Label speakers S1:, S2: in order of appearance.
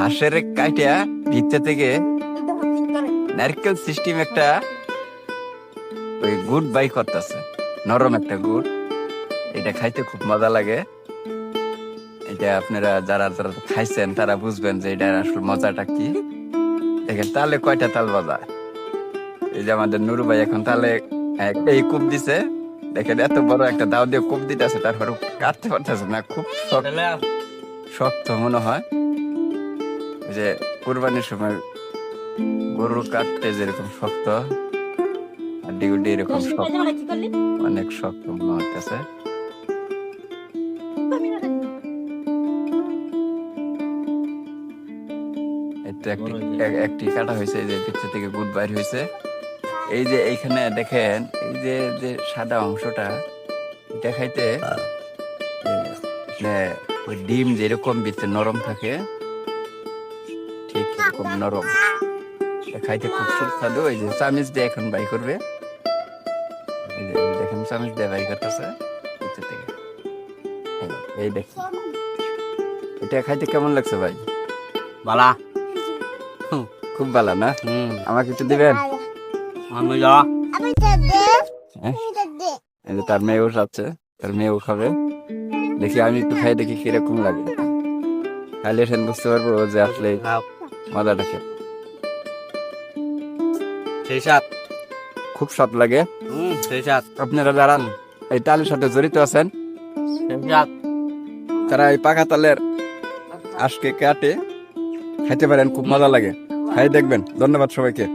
S1: ঘাসের কাইটা ভিতর থেকে নারকেল সিস্টেম একটা ওই গুড় বাই করতেছে, নরম একটা গুড়। এটা খাইতে খুব মজা লাগে। এটা আপনারা যারা যারা খাইছেন তারা বুঝবেন যে এটা আসলে মজাটা কি। দেখেন তালে কয়টা তাল বাজায়। এই যে আমাদের নুরু ভাই এখন তালে এই কূপ দিছে। দেখেন এত বড় একটা দাও দিয়ে কূপ দিতেছে, তারপরে কাটতে পারতেছে না, খুব শক্ত মনে হয়। ওই যে কুরবানির সময় গরু কাটতে যেরকম শক্ত, হাড্ডি গুড্ডি এরকম শক্ত, অনেক শক্ত মনে হইতেছে। একটি কাটা হয়েছে, এই যে ভিতর থেকে গুড বাইর হয়েছে। এই যে এইখানে দেখেন এই যে যে সাদা অংশটা, এটা খাইতে ওই ডিম যেরকম ভিতরে নরম থাকে ঠিক এরকম নরম, খাইতে খুব সুস্বাদু। এই যে চামিচ দিয়ে এখন বাই করবে, এই যে দেখেন চামিচ দিয়ে বাই করতেছে ভিতর থেকে। এই দেখেন এটা খাইতে কেমন লাগছে ভাই?
S2: বালা,
S1: খুব ভালো না? আমাকে একটু দিবেন? এই যে তার মেয়েও খাচ্ছে, তার মেয়েও খাবে। দেখি আমি একটু খাই, দেখি কিরকম লাগে। খাইলে সেন বুঝতে পারবো যে আসলে মজাটা খেয়ে।
S2: সেই সাত
S1: খুব স্বাদ লাগে।
S2: সেই সাত
S1: আপনারা যারা এই তালের সাথে জড়িত আছেন তারা এই পাকা তালের আজকে কাটে খাইতে পারেন, খুব মজা লাগে। খাই দেখবেন। ধন্যবাদ সবাইকে।